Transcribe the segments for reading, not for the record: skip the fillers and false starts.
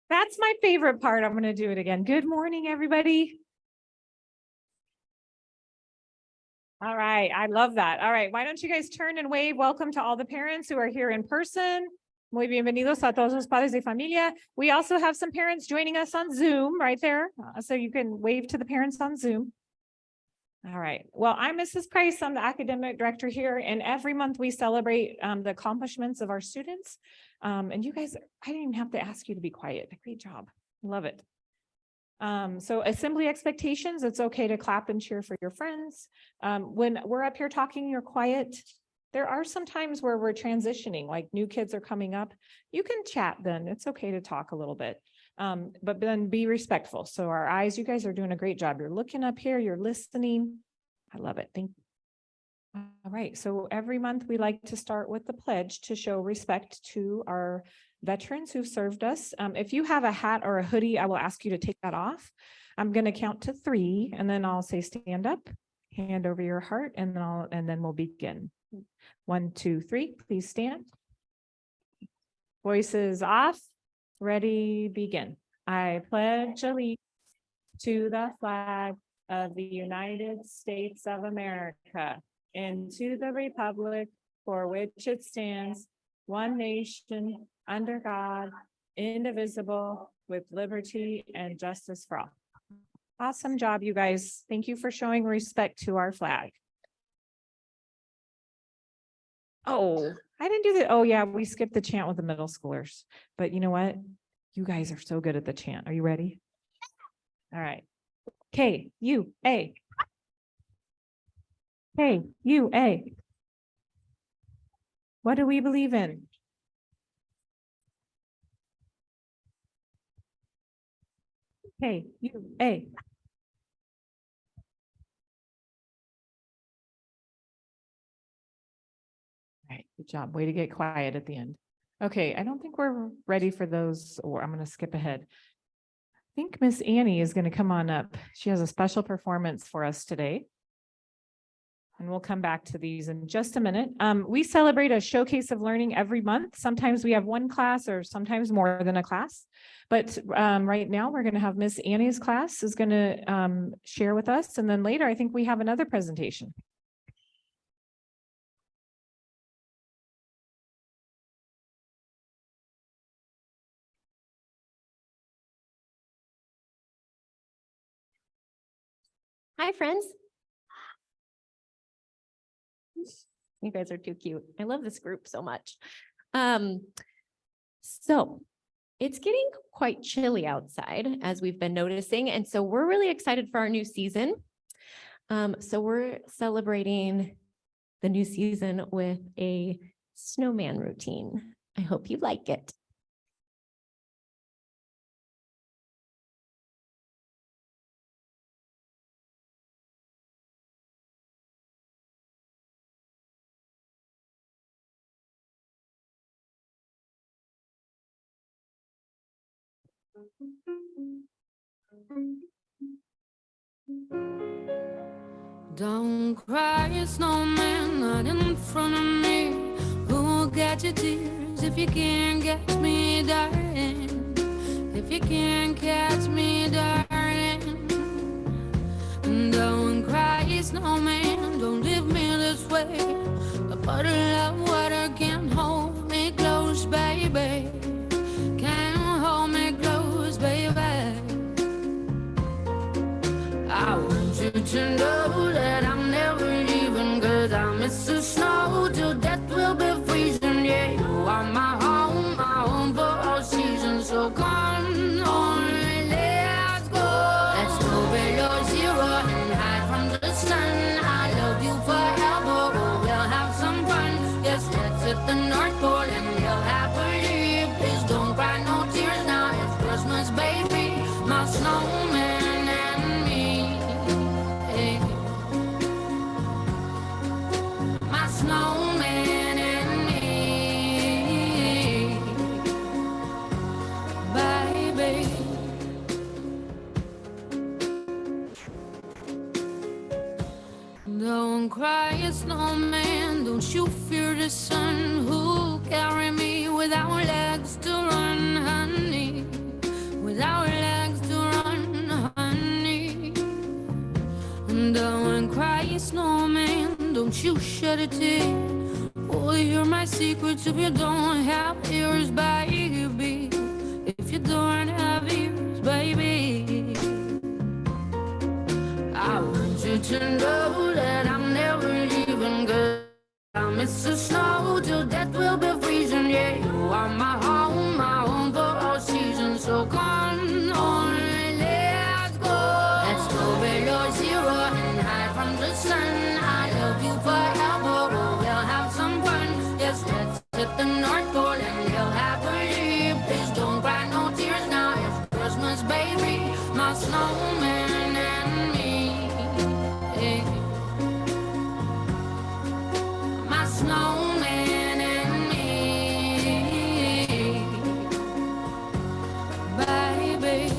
That's my favorite part. I'm going to do it again. Good morning, everybody. All right. I love that. All right. Why don't you guys turn and wave? Welcome to all the parents who are here in person. Muy bienvenidos a todos los padres de familia. We also have some parents joining us on Zoom right there. So you can wave to the parents on Zoom. All right. Well, I'm Mrs. Price. I'm the academic director here. And every month we celebrate the accomplishments of our students. And you guys, I didn't even have to ask you to be quiet. Great job. Love it. So assembly expectations, it's okay to clap and cheer for your friends. When we're up here talking, you're quiet. There are some times where we're transitioning, like new kids are coming up. You can chat then. It's okay to talk a little bit, but then be respectful. So our eyes, you guys are doing a great job. You're looking up here, you're listening. I love it. Thank you. All right. So every month we like to start with the pledge to show respect to our veterans who've served us. If you have a hat or a hoodie, I will ask you to take that off. I'm going to count to 3 and then I'll say stand up, hand over your heart, and then we'll begin. 1, 2, 3, please stand. Voices off. Ready, begin. I pledge allegiance to the flag of the United States of America and to the republic for which it stands, one nation, under God, indivisible, with liberty and justice for all. Awesome job, you guys. Thank you for showing respect to our flag. Oh, I didn't do that. Oh yeah, we skipped the chant with the middle schoolers. But you know what? You guys are so good at the chant. Are you ready? All right. KUA. KUA. What do we believe in? KUA. All right, good job. Way to get quiet at the end. Okay, I don't think we're ready for those, or I'm going to skip ahead. I think Miss Annie is going to come on up. She has a special performance for us today. And we'll come back to these in just a minute. We celebrate a showcase of learning every month. Sometimes we have one class or sometimes more than a class. But right now we're going to have Miss Annie's class is going to share with us. And then later, I think we have another presentation. Hi, friends. You guys are too cute. I love this group so much. So it's getting quite chilly outside, as we've been noticing. And so we're really excited for our new season. So we're celebrating the new season with a snowman routine. I hope you like it. Don't cry, snowman, not in front of me. Who'll get your tears if you can't catch me, darling? If you can't catch me, darling. Don't cry, snowman, don't leave me this way. A bottle of water can't hold me close, baby. Can't hold me close, baby. I want you to know that I'm never leaving, 'cause I miss the snow till death will be freezing. Yeah, you are my home for all seasons. So come on, let's go. Let's go below zero and hide from the sun. I love you forever, oh, we'll have some fun. Yes, let's hit the North Pole and live happily. Please don't cry no tears now, it's Christmas, baby. My snowman. Snowman and me, baby. Don't cry, snowman, don't you fear the sun. Who'll carry me without legs to run, honey? don't you shed a tear. Oh, you're my secrets if you don't have ears, baby. If you don't have ears, baby. I want you to know that I'm never leaving, 'cause I miss the snow till death will be freezing. Yeah, you are my home for all seasons. So come on, let's go. Let's go below zero and hide from the sun. I love you forever, oh, we'll have some fun. Yes, let's hit the North Pole and live happily. Please don't cry no tears now, it's Christmas, baby. My snowman and me. My snowman and me, baby.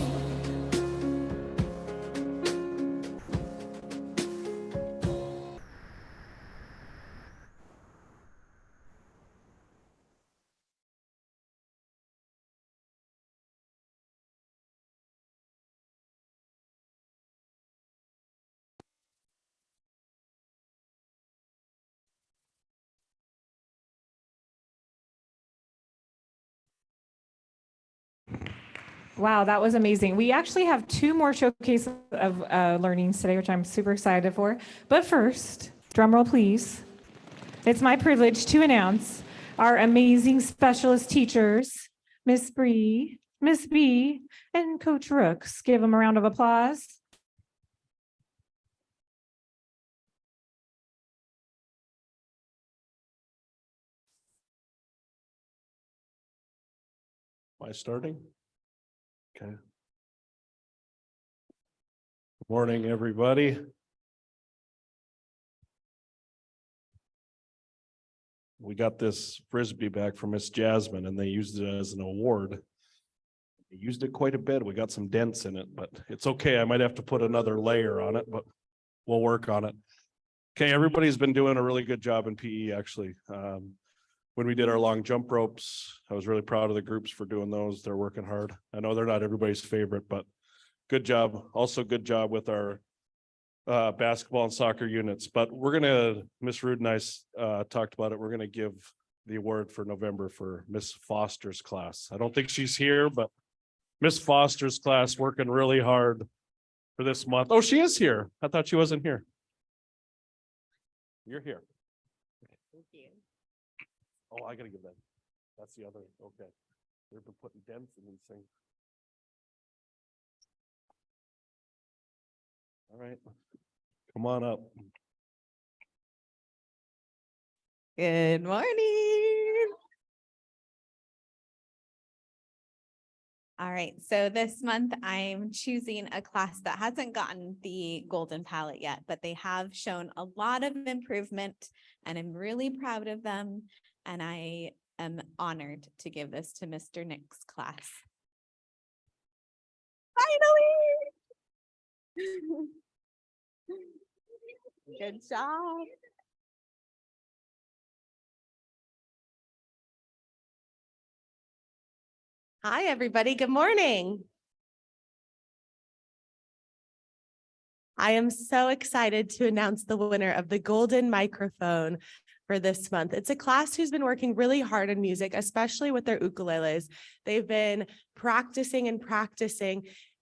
Wow, that was amazing. We actually have 2 more showcases of learnings today, which I'm super excited for. But first, drum roll, please. It's my privilege to announce our amazing specialist teachers, Miss Bree, Miss B, and Coach Rooks. Give them a round of applause. Am I starting? Okay. Good morning, everybody. We got this Frisbee back from Miss Jasmine and they used it as an award. They used it quite a bit. We got some dents in it, but it's okay. I might have to put another layer on it, but we'll work on it. Okay, everybody's been doing a really good job in PE, actually. When we did our long jump ropes, I was really proud of the groups for doing those. They're working hard. I know they're not everybody's favorite, but good job. Also good job with our basketball and soccer units. But we're gonna, Miss Rude and I talked about it. We're gonna give the award for November for Miss Foster's class. I don't think she's here, but Miss Foster's class working really hard for this month. Oh, she is here. I thought she wasn't here. You're here. Thank you. Oh, I gotta give that. That's the other, okay. They've been putting dents in these things. All right, come on up. Good morning. All right, so this month I'm choosing a class that hasn't gotten the golden palette yet, but they have shown a lot of improvement and I'm really proud of them. And I am honored to give this to Mr. Nick's class. Finally! Good job. Hi, everybody. Good morning. I am so excited to announce the winner of the Golden Microphone for this month. It's a class who's been working really hard on music, especially with their ukuleles. They've been practicing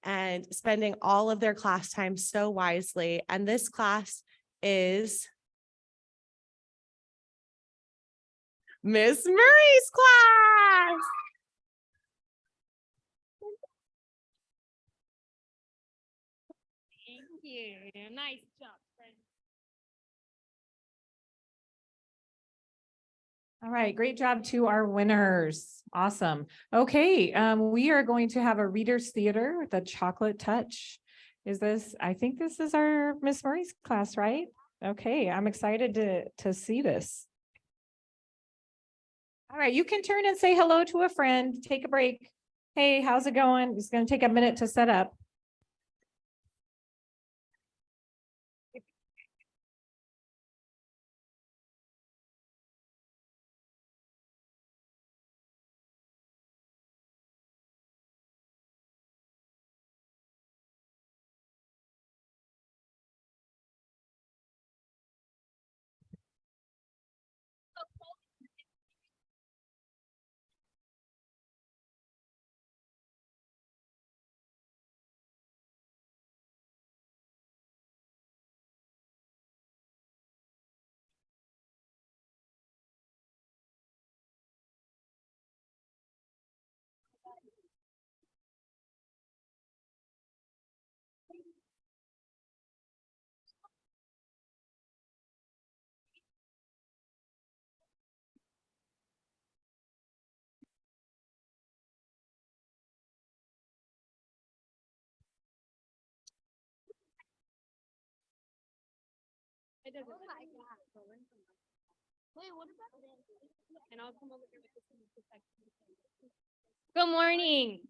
and spending all of their class time so wisely. And this class is Miss Murray's class. Thank you. Nice job, friend. All right, great job to our winners. Awesome. Okay, we are going to have a readers theater with a chocolate touch. I think this is our Miss Murray's class, right? Okay, I'm excited to see this. All right, you can turn and say hello to a friend, take a break. Hey, how's it going? It's going to take a minute to set up. And I'll come over here with this. Good morning.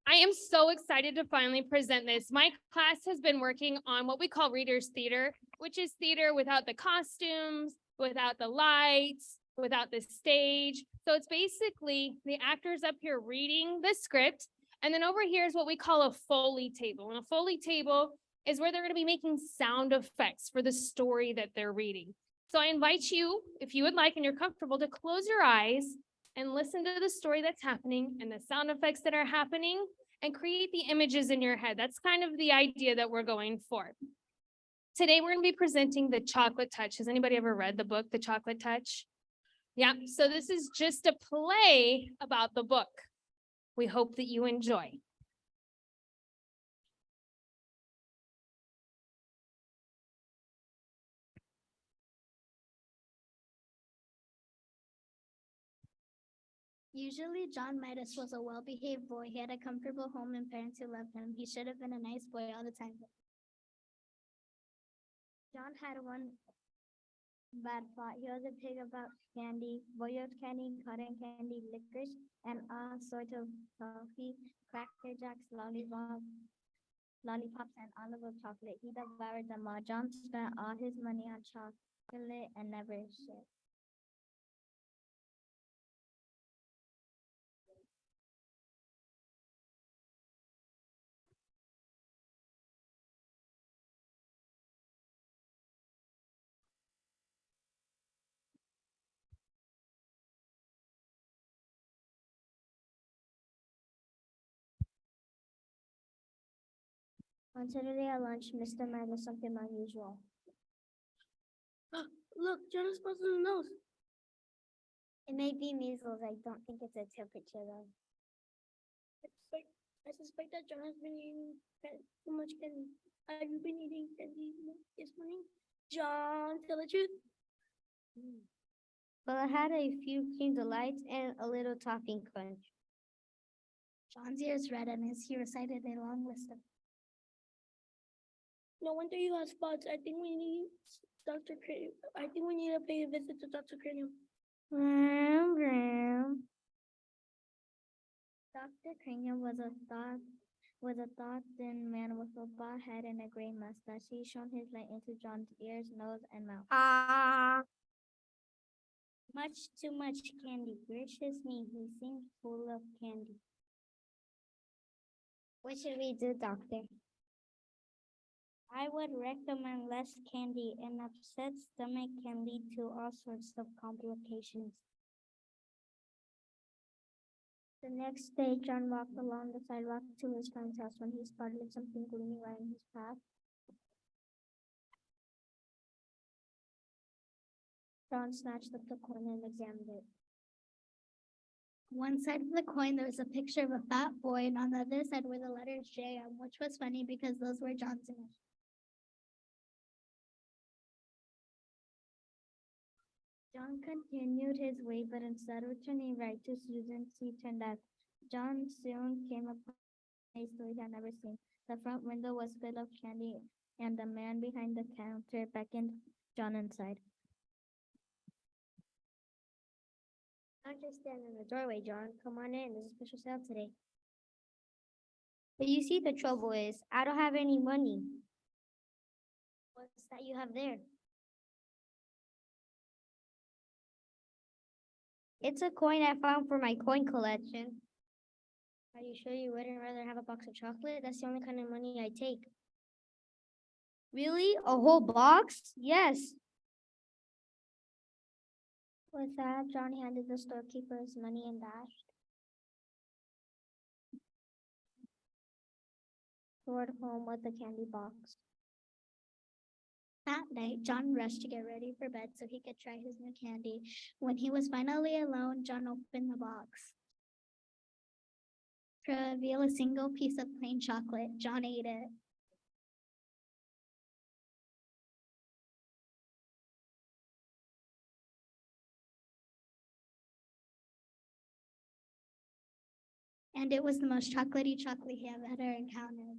I am so excited to finally present this. My class has been working on what we call Reader's Theater, which is theater without the costumes, without the lights, without the stage. So it's basically the actors up here reading the script. And then over here is what we call a Foley table. And a Foley table is where they're going to be making sound effects for the story that they're reading. So I invite you, if you would like and you're comfortable, to close your eyes and listen to the story that's happening and the sound effects that are happening and create the images in your head. That's kind of the idea that we're going for. Today, we're going to be presenting The Chocolate Touch. Has anybody ever read the book, The Chocolate Touch? Yeah, so this is just a play about the book. We hope that you enjoy. Usually, John Midas was a well-behaved boy. He had a comfortable home and parents who loved him. He should have been a nice boy all the time. John had one bad thought. He was a pig about candy, boiled candy, cotton candy, licorice, and all sorts of toffee, cracker jacks, lollipops, and olive chocolate. He devoured them all. John spent all his money on chocolate and never shared. On Saturday at lunch, Mr. Man was something unusual. Look, John is supposed to nose. It may be measles. I don't think it's a temperature though. I suspect that John has been eating too much candy. Have you been eating candy this morning? John, tell the truth. Well, I had a few cream delights and a little topping crunch. John's ears reddened as he recited a long list of. No wonder you have spots. I think we need to pay a visit to Dr. Cranium. Dr. Cranium was a thin man with a bald head and a gray mustache. He shone his light into John's ears, nose, and mouth. Much too much candy. Gracious me, he seemed full of candy. What should we do, doctor? I would recommend less candy. An upset stomach can lead to all sorts of complications. The next day, John walked along the sidewalk to his friend's house when he spotted something gleaming right in his path. John snatched up the coin and examined it. One side of the coin, there was a picture of a fat boy, and on the other side were the letters JM, which was funny because those were John's initials. John continued his way, but instead of turning right to Susan's, he turned left. John soon came upon a store he had never seen. The front window was filled of candy, and the man behind the counter beckoned John inside. Don't just stand in the doorway, John. Come on in. There's a special sale today. But you see, the trouble is, I don't have any money. What's that you have there? It's a coin I found for my coin collection. Are you sure you wouldn't rather have a box of chocolate? That's the only kind of money I take. Really? A whole box? Yes. With that, John handed the storekeeper his money and dashed toward home with the candy box. That night, John rushed to get ready for bed so he could try his new candy. When he was finally alone, John opened the box. To reveal a single piece of plain chocolate, John ate it. And it was the most chocolatey chocolate he had ever encountered.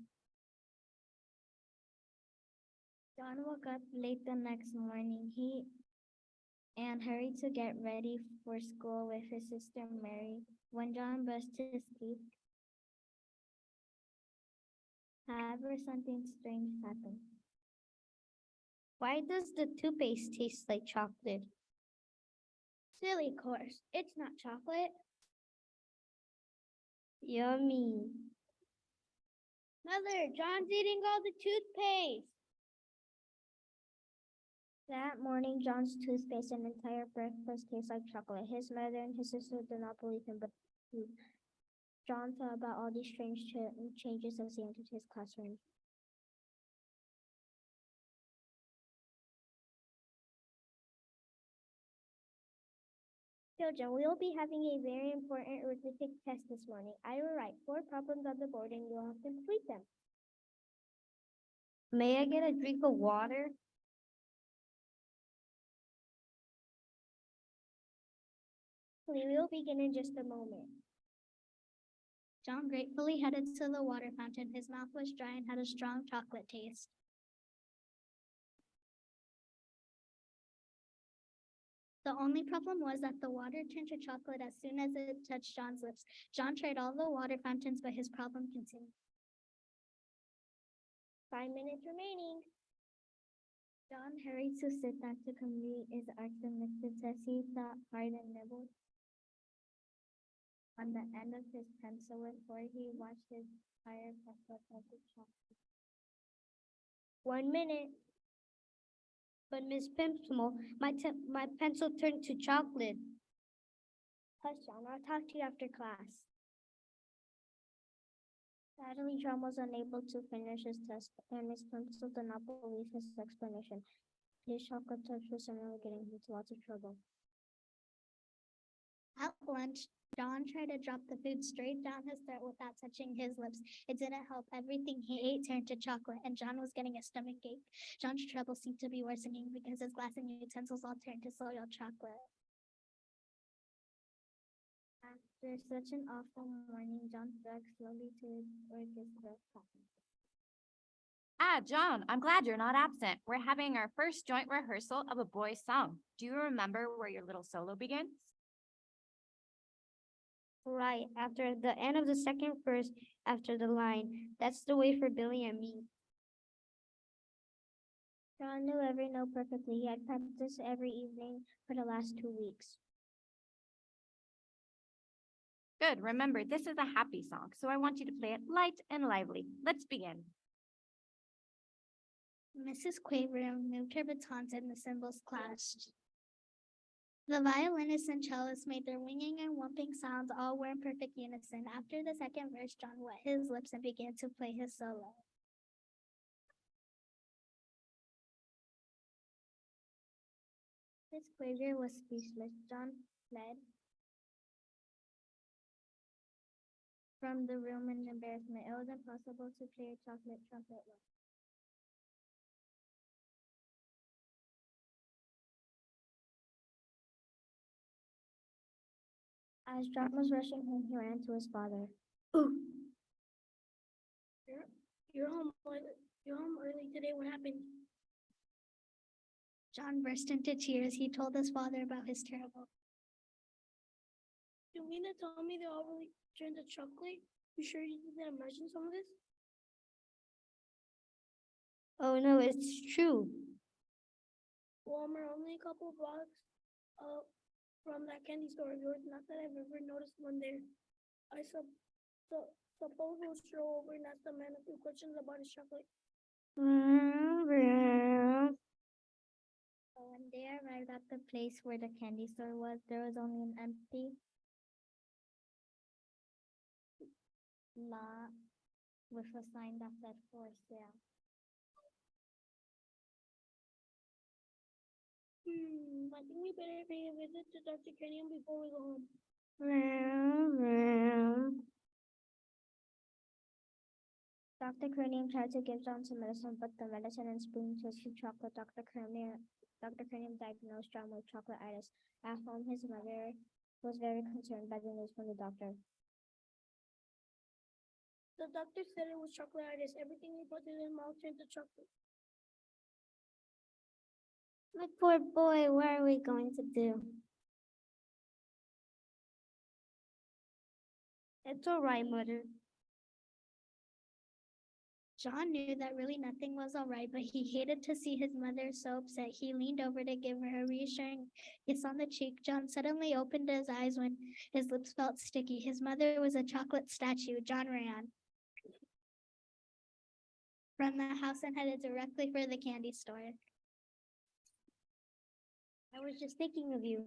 John woke up late the next morning. He and hurried to get ready for school with his sister Mary. When John brushed his teeth, however, something strange happened. Why does the toothpaste taste like chocolate? Silly course, it's not chocolate. Yummy. Mother, John's eating all the toothpaste. That morning, John's toothpaste and entire breakfast tastes like chocolate. His mother and his sister did not believe him, but John thought about all these strange changes as he entered his classroom. Children, we will be having a very important arithmetic test this morning. I will write 4 problems on the board and you'll have to complete them. May I get a drink of water? We will begin in just a moment. John gratefully headed to the water fountain. His mouth was dry and had a strong chocolate taste. The only problem was that the water turned to chocolate as soon as it touched John's lips. John tried all the water fountains, but his problem continued. 5 minutes remaining. John hurried to sit down to complete his arithmetic test. He thought hard and nibbled on the end of his pencil before he watched his entire pencil touch the chocolate. 1 minute. But Miss Pimpsmore, my pencil turned to chocolate. Hush, John, I'll talk to you after class. Sadly, John was unable to finish his test, and Miss Pencil did not believe his explanation. His chocolate touch was suddenly getting him into lots of trouble. At lunch, John tried to drop the food straight down his throat without touching his lips. It didn't help. Everything he ate turned to chocolate, and John was getting a stomach ache. John's trouble seemed to be worsening because his glass and utensils all turned to soiled chocolate. After such an awful morning, John walked slowly toward his class. Ah, John, I'm glad you're not absent. We're having our first joint rehearsal of a boys' song. Do you remember where your little solo begins? Right, after the end of the second verse, after the line, that's the way for Billy and me. John knew every note perfectly. He had practiced every evening for the last 2 weeks. Good. Remember, this is a happy song, so I want you to play it light and lively. Let's begin. Mrs. Quaver moved her batons and the cymbals clashed. The violinists and cellists made their winging and whomping sounds. All were in perfect unison. After the second verse, John wet his lips and began to play his solo. Miss Quaver was speechless. John fled from the room in embarrassment. It was impossible to play a chocolate trumpet well. As John was rushing home, he ran to his father. Ooh! You're home early today. What happened? John burst into tears. He told his father about his terrible. You mean to tell me they all really turned to chocolate? You sure you didn't imagine some of this? Oh no, it's true. Well, we're only a couple blocks from that candy store of yours. Not that I've ever noticed one there. I suppose we'll stroll over and ask the man a few questions about his chocolate. When they arrived at the place where the candy store was, there was only an empty lot with a sign that said for sale. I think we better pay a visit to Dr. Kenyon before we go home. Dr. Cranium tried to give John some medicine, but the medicine and spoon tasted chocolate. Dr. Cranium diagnosed John with chocolate-itis. At home, his mother was very concerned by the news from the doctor. The doctor said it was chocolate-itis. Everything he put in his mouth turned to chocolate. My poor boy, what are we going to do? It's all right, Mother. John knew that really nothing was all right, but he hated to see his mother so upset. He leaned over to give her a reassuring kiss on the cheek. John suddenly opened his eyes when his lips felt sticky. His mother was a chocolate statue. John ran from the house and headed directly for the candy store. I was just thinking of you.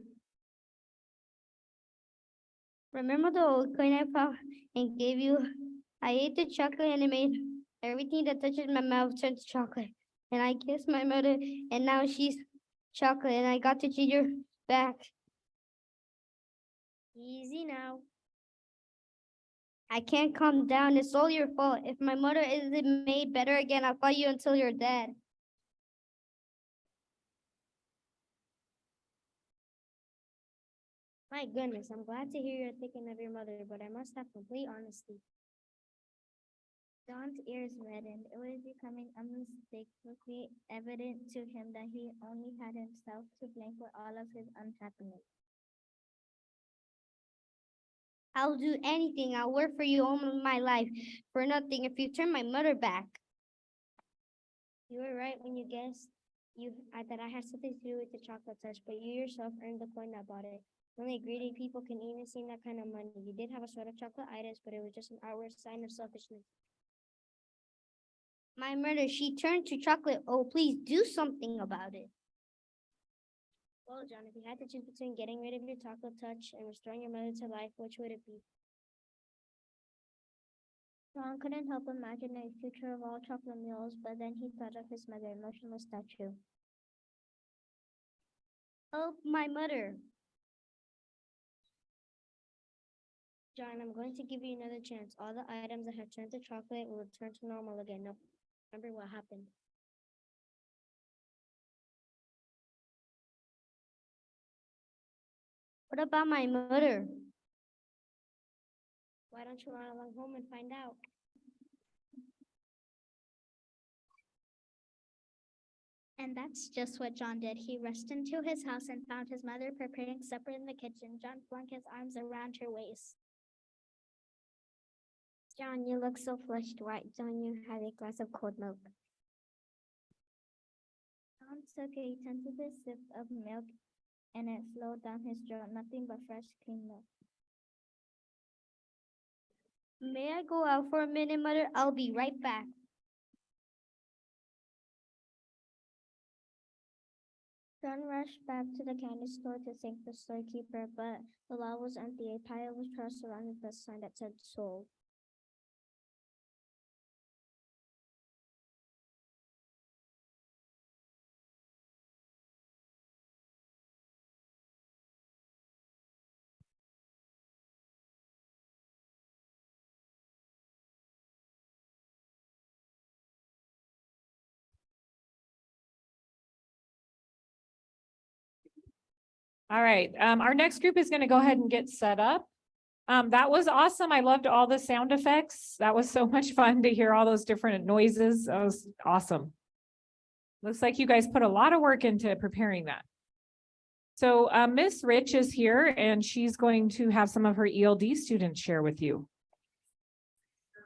Remember the old coin I found and gave you? I ate the chocolate and it made everything that touches my mouth turn to chocolate. And I kissed my mother and now she's chocolate and I got to cheat her back. Easy now. I can't calm down. It's all your fault. If my mother isn't made better again, I'll fight you until you're dead. My goodness, I'm glad to hear you're thinking of your mother, but I must have complete honesty. John's ears reddened. It was becoming unmistakably evident to him that he only had himself to blame for all of his unhappiness. I'll do anything. I'll work for you all my life for nothing if you turn my mother back. You were right when you guessed that I had something to do with the chocolate touch, but you yourself earned the coin that bought it. Only greedy people can even see that kind of money. You did have a sort of chocolate itis, but it was just an outward sign of selfishness. My mother, she turned to chocolate. Oh, please do something about it. Well, John, if you had to choose between getting rid of your chocolate touch and restoring your mother to life, which would it be? John couldn't help imagine a future of all chocolate meals, but then he thought of his mother, motionless statue. Oh, my mother. John, I'm going to give you another chance. All the items that have turned to chocolate will turn to normal again. No, remember what happened. What about my mother? Why don't you run along home and find out? And that's just what John did. He rushed into his house and found his mother preparing supper in the kitchen. John flung his arms around her waist. John, you look so flushed. Why don't you have a glass of cold milk? John took a tentative sip of milk and it flowed down his throat. Nothing but fresh, clean milk. May I go out for a minute, Mother? I'll be right back. John rushed back to the candy store to thank the storekeeper, but the lot was empty. A pile of trash surrounded the sign that said sold. All right, our next group is gonna go ahead and get set up. That was awesome. I loved all the sound effects. That was so much fun to hear all those different noises. That was awesome. Looks like you guys put a lot of work into preparing that. So Miss Rich is here and she's going to have some of her ELD students share with you.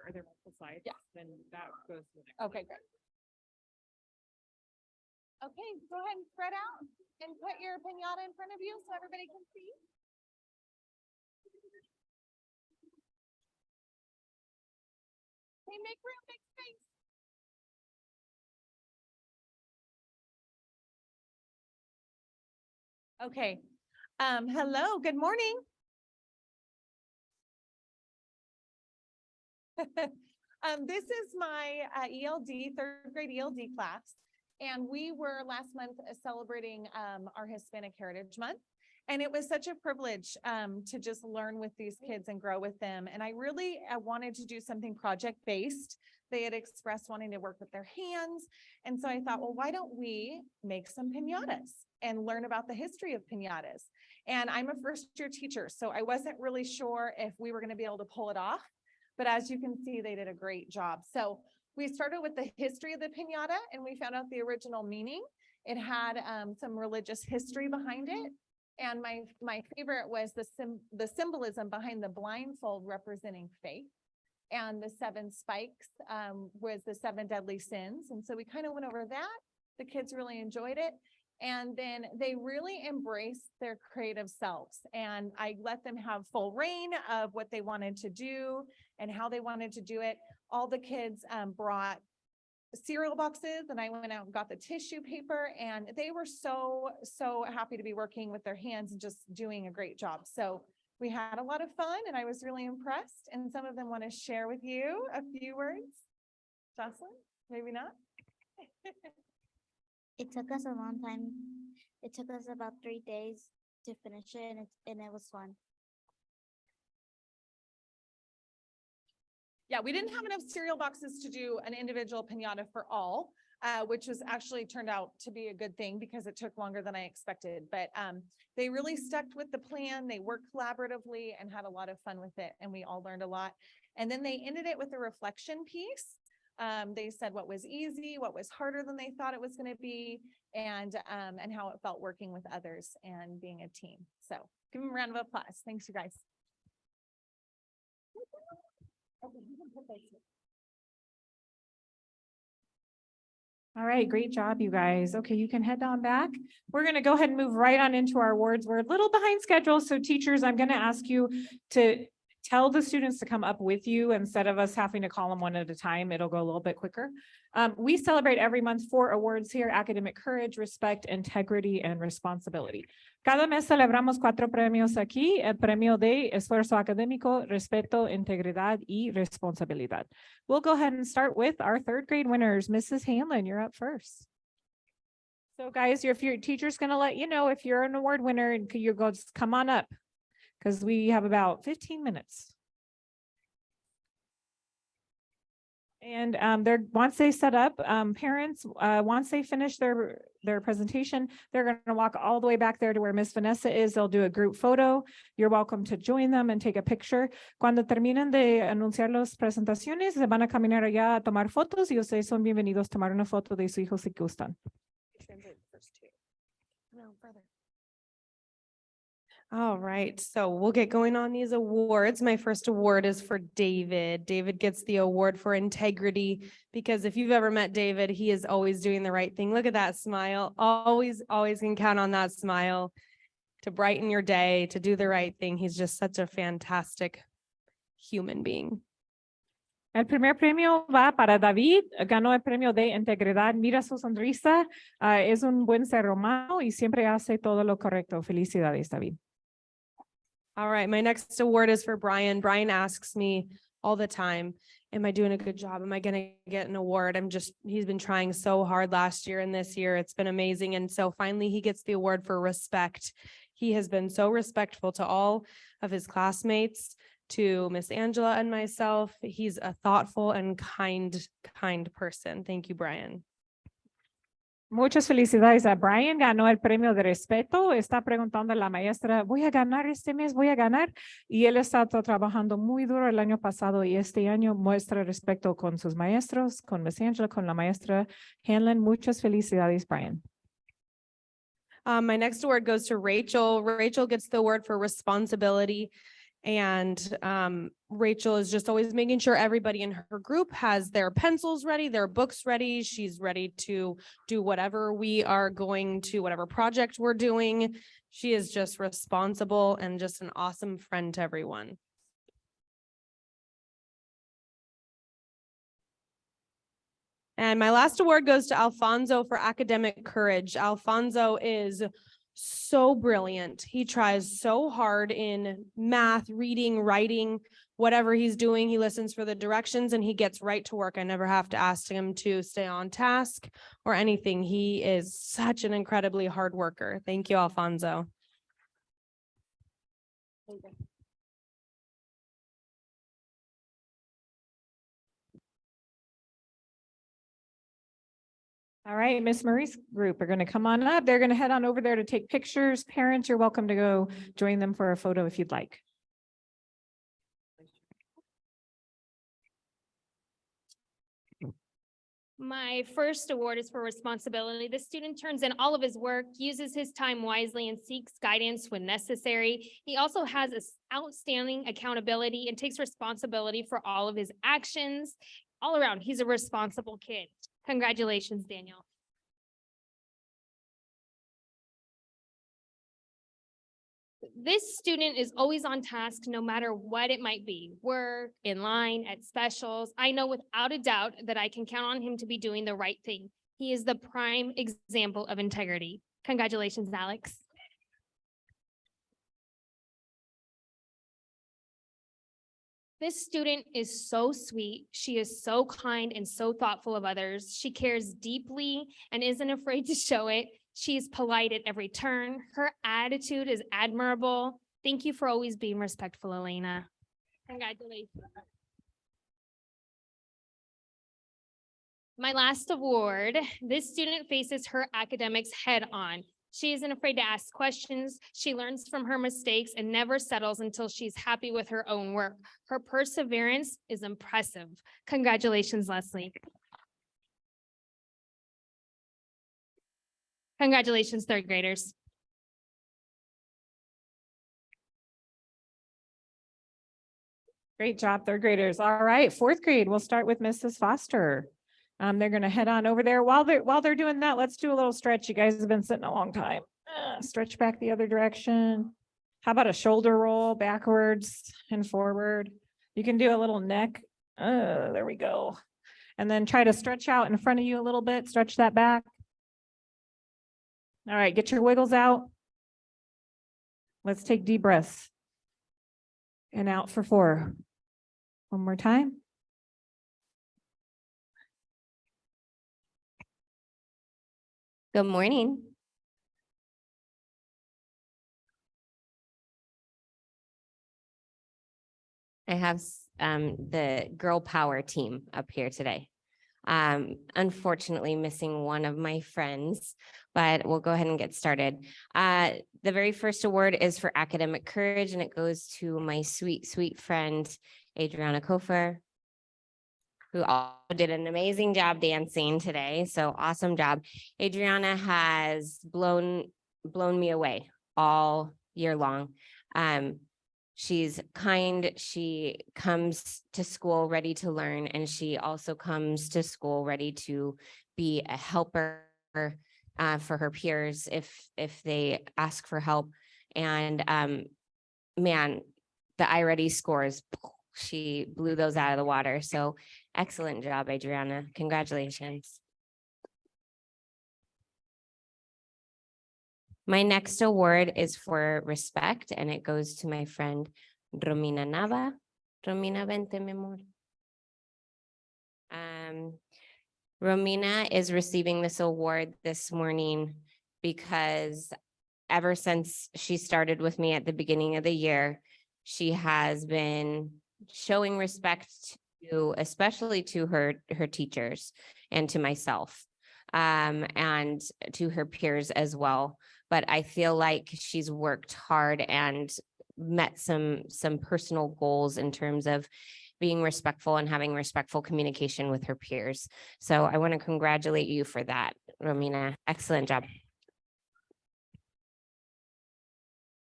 Are there multiple slides? Yeah. Then that goes to the next. Okay, great. Okay, go ahead and spread out and put your piñata in front of you so everybody can see. Okay, make room, make space. Okay, hello, good morning. This is my ELD, third grade ELD class. And we were last month celebrating our Hispanic Heritage Month. And it was such a privilege to just learn with these kids and grow with them. And I really wanted to do something project-based. They had expressed wanting to work with their hands. And so I thought, well, why don't we make some piñatas and learn about the history of piñatas? And I'm a first-year teacher, so I wasn't really sure if we were going to be able to pull it off. But as you can see, they did a great job. So we started with the history of the piñata and we found out the original meaning. It had some religious history behind it. And my favorite was the symbolism behind the blindfold representing faith. And the 7 spikes was the 7 deadly sins. And so we kind of went over that. The kids really enjoyed it. And then they really embraced their creative selves. And I let them have full reign of what they wanted to do and how they wanted to do it. All the kids brought cereal boxes, and I went out and got the tissue paper, and they were so happy to be working with their hands and just doing a great job. So we had a lot of fun, and I was really impressed. And some of them want to share with you a few words. Jocelyn, maybe not. It took us a long time. It took us about 3 days to finish it, and it was fun. Yeah, we didn't have enough cereal boxes to do an individual piñata for all, which was actually turned out to be a good thing because it took longer than I expected. But they really stuck with the plan. They worked collaboratively and had a lot of fun with it. And we all learned a lot. And then they ended it with a reflection piece. They said what was easy, what was harder than they thought it was going to be, and how it felt working with others and being a team. So give them a round of applause. Thanks, you guys. All right, great job, you guys. Okay, you can head on back. We're going to go ahead and move right on into our awards. We're a little behind schedule, so teachers, I'm going to ask you to tell the students to come up with you instead of us having to call them one at a time. It'll go a little bit quicker. We celebrate every month 4 awards here: academic courage, respect, integrity, and responsibility. Cada mes celebramos 4 premios aquí: el premio de esfuerzo académico, respeto, integridad, y responsabilidad. We'll go ahead and start with our 3rd grade winners. Mrs. Hanlon, you're up first. So guys, if your teacher's going to let you know if you're an award winner, and you go, just come on up, because we have about 15 minutes. And once they set up, parents, once they finish their presentation, they're going to walk all the way back there to where Miss Vanessa is. They'll do a group photo. You're welcome to join them and take a picture. Cuando terminen de anunciar las presentaciones, se van a caminar allá a tomar fotos, y ustedes son bienvenidos a tomar una foto de su hijo si gustan. All right, so we'll get going on these awards. My first award is for David. David gets the award for integrity, because if you've ever met David, he is always doing the right thing. Look at that smile. Always can count on that smile to brighten your day, to do the right thing. He's just such a fantastic human being. El primer premio va para David. Ganó el premio de integridad. Mira su sonrisa. Es un buen ser humano y siempre hace todo lo correcto. Felicidades, David. All right, my next award is for Brian. Brian asks me all the time, am I doing a good job? Am I going to get an award? He's been trying so hard last year and this year. It's been amazing. And so finally he gets the award for respect. He has been so respectful to all of his classmates, to Miss Angela and myself. He's a thoughtful and kind person. Thank you, Brian. Muchas felicidades a Brian. Ganó el premio de respeto. Está preguntando a la maestra, ¿voy a ganar este mes? ¿Voy a ganar? Y él está trabajando muy duro el año pasado, y este año muestra respeto con sus maestros, con Miss Angela, con la maestra Hanlon. Muchas felicidades, Brian. My next award goes to Rachel. Rachel gets the award for responsibility. And Rachel is just always making sure everybody in her group has their pencils ready, their books ready. She's ready to do whatever whatever project we're doing. She is just responsible and just an awesome friend to everyone. And my last award goes to Alfonso for academic courage. Alfonso is so brilliant. He tries so hard in math, reading, writing, whatever he's doing. He listens for the directions and he gets right to work. I never have to ask him to stay on task or anything. He is such an incredibly hard worker. Thank you, Alfonso. All right, Miss Marie's group are going to come on up. They're going to head on over there to take pictures. Parents, you're welcome to go join them for a photo if you'd like. My first award is for responsibility. The student turns in all of his work, uses his time wisely, and seeks guidance when necessary. He also has outstanding accountability and takes responsibility for all of his actions. All around, he's a responsible kid. Congratulations, Daniel. This student is always on task, no matter what it might be, work, in line, at specials. I know without a doubt that I can count on him to be doing the right thing. He is the prime example of integrity. Congratulations, Alex. This student is so sweet. She is so kind and so thoughtful of others. She cares deeply and isn't afraid to show it. She is polite at every turn. Her attitude is admirable. Thank you for always being respectful, Elena. Congratulations. My last award, this student faces her academics head on. She isn't afraid to ask questions. She learns from her mistakes and never settles until she's happy with her own work. Her perseverance is impressive. Congratulations, Leslie. Congratulations, third graders. Great job, third graders. All right, fourth grade, we'll start with Mrs. Foster. They're gonna head on over there. While they're doing that, let's do a little stretch. You guys have been sitting a long time. Stretch back the other direction. How about a shoulder roll backwards and forward? You can do a little neck. There we go. And then try to stretch out in front of you a little bit. Stretch that back. All right, get your wiggles out. Let's take deep breaths. And out for 4. One more time. Good morning. I have the girl power team up here today. Unfortunately missing one of my friends, but we'll go ahead and get started. The very first award is for academic courage, and it goes to my sweet, sweet friend, Adriana Kofer, who also did an amazing job dancing today. So awesome job. Adriana has blown me away all year long. She's kind, she comes to school ready to learn, and she also comes to school ready to be a helper for her peers if they ask for help. And man, the iReady scores, she blew those out of the water. So excellent job, Adriana. Congratulations. My next award is for respect, and it goes to my friend Romina Nava. Romina, vente, mi amor. Romina is receiving this award this morning because ever since she started with me at the beginning of the year, she has been showing respect to, especially to her teachers and to myself, and to her peers as well. But I feel like she's worked hard and met some personal goals in terms of being respectful and having respectful communication with her peers. So I want to congratulate you for that, Romina. Excellent job.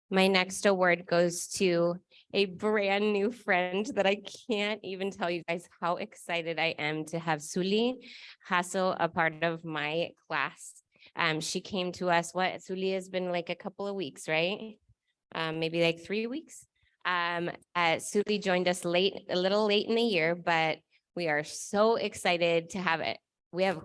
My next award goes to a brand new friend that I can't even tell you guys how excited I am to have Suli Hassel a part of my class. She came to us, Suli has been like a couple of weeks, right? Maybe like 3 weeks. Suli joined us a little late in the year, but we are so excited to have it. We have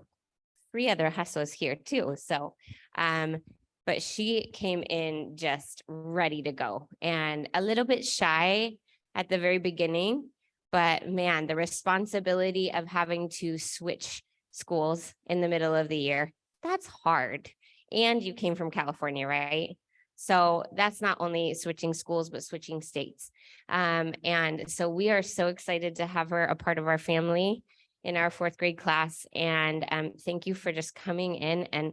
3 other Hassos here too. So, but she came in just ready to go and a little bit shy at the very beginning, but man, the responsibility of having to switch schools in the middle of the year, that's hard. And you came from California, right? So that's not only switching schools, but switching states. And so we are so excited to have her a part of our family in our 4th grade class. And thank you for just coming in. And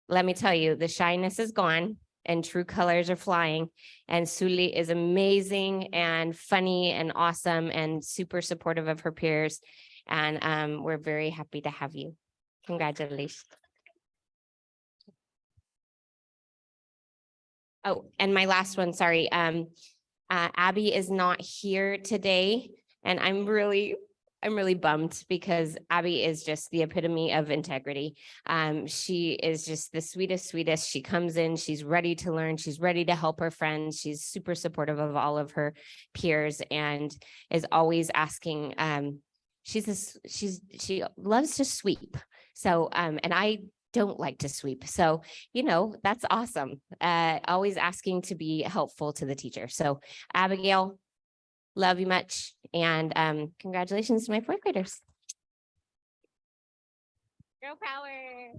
let me tell you, the shyness is gone and true colors are flying. And Suli is amazing and funny and awesome and super supportive of her peers. And we're very happy to have you. Congratulations. Oh, and my last one, sorry. Abby is not here today, and I'm really bummed because Abby is just the epitome of integrity. She is just the sweetest. She comes in, she's ready to learn, she's ready to help her friends. She's super supportive of all of her peers and is always asking. She loves to sweep. So, and I don't like to sweep. So, that's awesome. Always asking to be helpful to the teacher. So Abigail, love you much. And congratulations to my 4th graders. Girl power.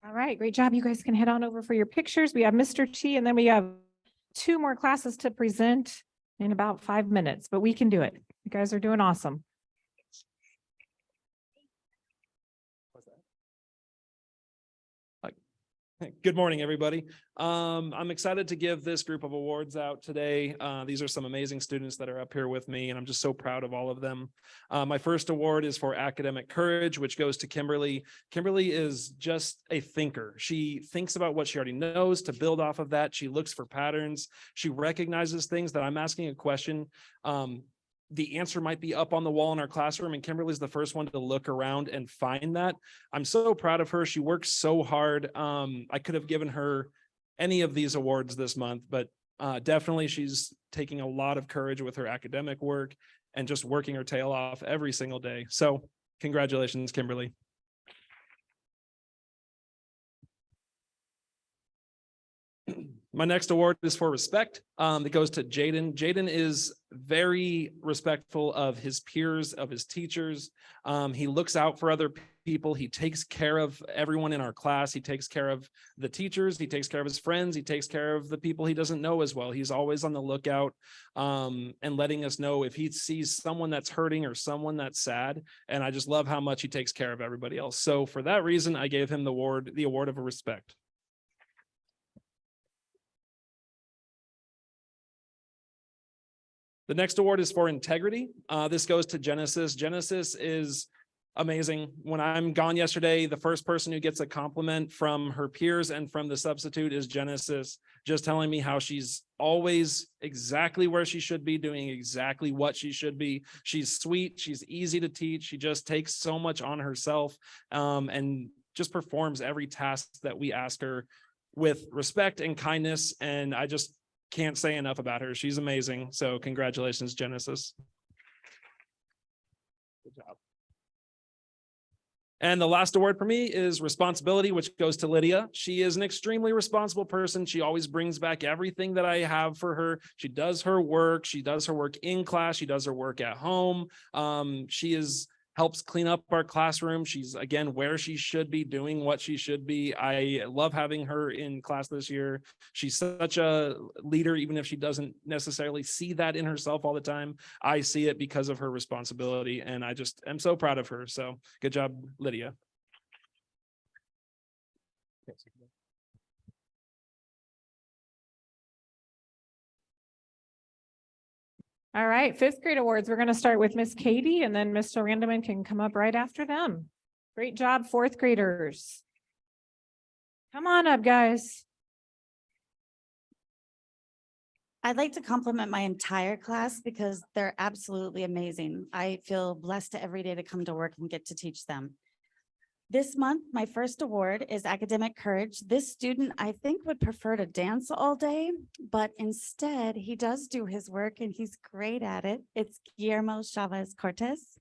All right, great job. You guys can head on over for your pictures. We have Mr. T, and then we have 2 more classes to present in about 5 minutes, but we can do it. You guys are doing awesome. Good morning, everybody. I'm excited to give this group of awards out today. These are some amazing students that are up here with me, and I'm just so proud of all of them. My first award is for academic courage, which goes to Kimberly. Kimberly is just a thinker. She thinks about what she already knows to build off of that. She looks for patterns. She recognizes things that I'm asking a question. The answer might be up on the wall in our classroom, and Kimberly's the first one to look around and find that. I'm so proud of her. She works so hard. I could have given her any of these awards this month, but definitely she's taking a lot of courage with her academic work and just working her tail off every single day. So congratulations, Kimberly. My next award is for respect. It goes to Jaden. Jaden is very respectful of his peers, of his teachers. He looks out for other people. He takes care of everyone in our class. He takes care of the teachers. He takes care of his friends. He takes care of the people he doesn't know as well. He's always on the lookout and letting us know if he sees someone that's hurting or someone that's sad. And I just love how much he takes care of everybody else. So for that reason, I gave him the award of respect. The next award is for integrity. This goes to Genesis. Genesis is amazing. When I'm gone yesterday, the first person who gets a compliment from her peers and from the substitute is Genesis, just telling me how she's always exactly where she should be, doing exactly what she should be. She's sweet. She's easy to teach. She just takes so much on herself and just performs every task that we ask her with respect and kindness. And I just can't say enough about her. She's amazing. So congratulations, Genesis. Good job. And the last award for me is responsibility, which goes to Lydia. She is an extremely responsible person. She always brings back everything that I have for her. She does her work. She does her work in class. She does her work at home. She helps clean up our classroom. She's, again, where she should be, doing what she should be. I love having her in class this year. She's such a leader, even if she doesn't necessarily see that in herself all the time. I see it because of her responsibility, and I just am so proud of her. So good job, Lydia. All right, 5th grade awards. We're going to start with Miss Katie, and then Mr. Randaman can come up right after them. Great job, 4th graders. Come on up, guys. I'd like to compliment my entire class because they're absolutely amazing. I feel blessed every day to come to work and get to teach them. This month, my first award is academic courage. This student, I think, would prefer to dance all day, but instead he does do his work and he's great at it. It's Guillermo Chavez Cortez.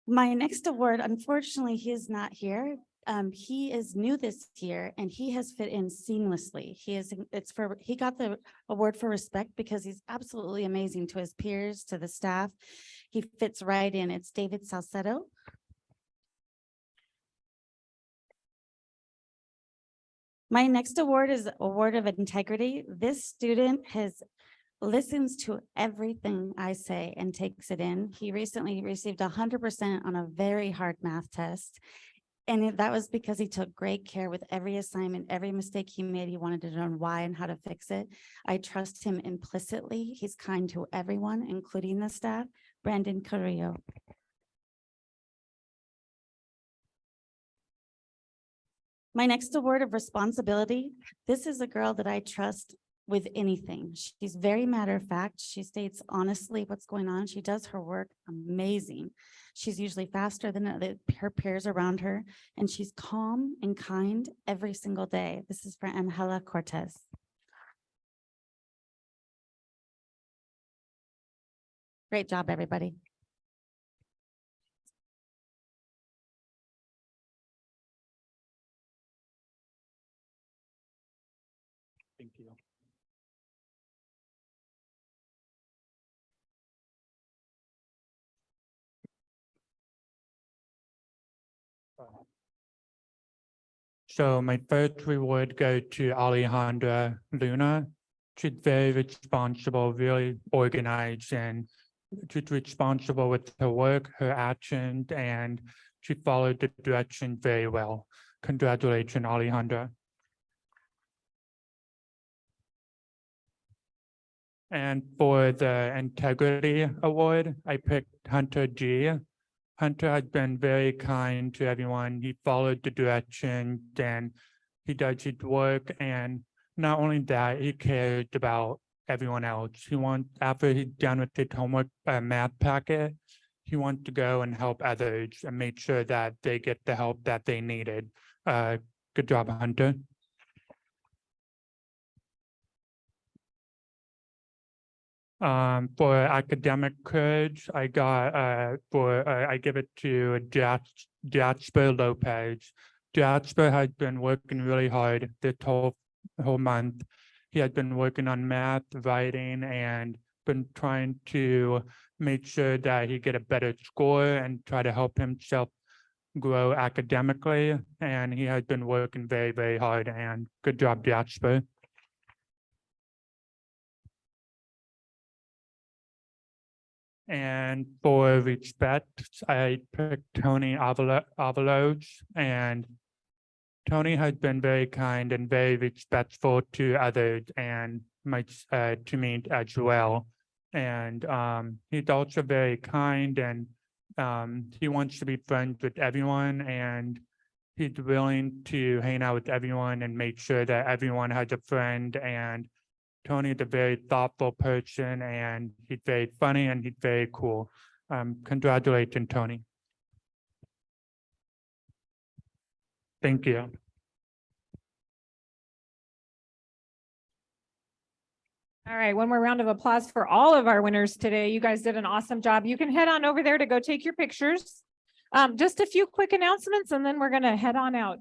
My next award, unfortunately, he is not here. He is new this year and he has fit in seamlessly. He got the award for respect because he's absolutely amazing to his peers, to the staff. He fits right in. It's David Salcedo. My next award is Award of Integrity. This student listens to everything I say and takes it in. He recently received 100% on a very hard math test. And that was because he took great care with every assignment, every mistake he made. He wanted to know why and how to fix it. I trust him implicitly. He's kind to everyone, including the staff. Brandon Carrillo. My next award of responsibility, this is a girl that I trust with anything. She's very matter of fact. She states honestly what's going on. She does her work amazing. She's usually faster than her peers around her, and she's calm and kind every single day. This is for Angela Cortez. Great job, everybody. Thank you. So my first reward go to Alejandra Luna. She's very responsible, really organized, and she's responsible with her work, her actions, and she followed the direction very well. Congratulations, Alejandra. And for the integrity award, I picked Hunter G. Hunter has been very kind to everyone. He followed the direction and he does his work. And not only that, he cared about everyone else. He wants, after he's done with his homework math packet, he wants to go and help others and make sure that they get the help that they needed. Good job, Hunter. For academic courage, I got I give it to Jasper Lopez. Jasper has been working really hard this whole month. He has been working on math, writing, and been trying to make sure that he get a better score and try to help himself grow academically. And he has been working very, very hard, and good job, Jasper. And for respect, I picked Tony Avalos, and Tony has been very kind and very respectful to others and to me as well. And he's also very kind, and he wants to be friends with everyone, and he's willing to hang out with everyone and make sure that everyone has a friend. And Tony is a very thoughtful person, and he's very funny, and he's very cool. Congratulations, Tony. Thank you. All right, one more round of applause for all of our winners today. You guys did an awesome job. You can head on over there to go take your pictures. Just a few quick announcements, and then we're gonna head on out.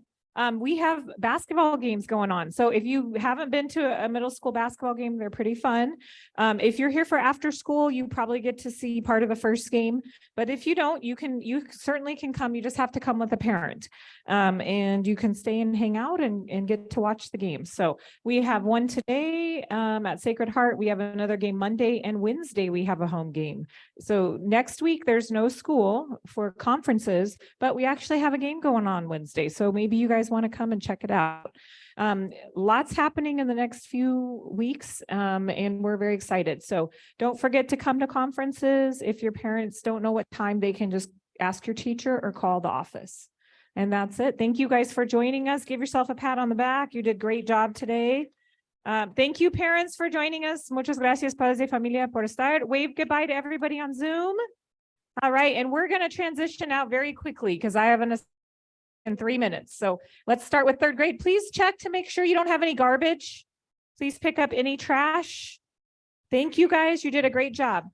We have basketball games going on. So if you haven't been to a middle school basketball game, they're pretty fun. If you're here for after school, you probably get to see part of the first game. But if you don't, you certainly can come. You just have to come with a parent. And you can stay and hang out and get to watch the game. So we have one today at Sacred Heart. We have another game Monday, and Wednesday we have a home game. So next week there's no school for conferences, but we actually have a game going on Wednesday. So maybe you guys want to come and check it out. Lots happening in the next few weeks, and we're very excited. So don't forget to come to conferences. If your parents don't know what time, they can just ask your teacher or call the office. And that's it. Thank you guys for joining us. Give yourself a pat on the back. You did a great job today. Thank you, parents, for joining us. Muchas gracias, padres de familia, por estar. Wave goodbye to everybody on Zoom. All right, and we're going to transition out very quickly because I have in 3 minutes. So let's start with third grade. Please check to make sure you don't have any garbage. Please pick up any trash. Thank you guys. You did a great job.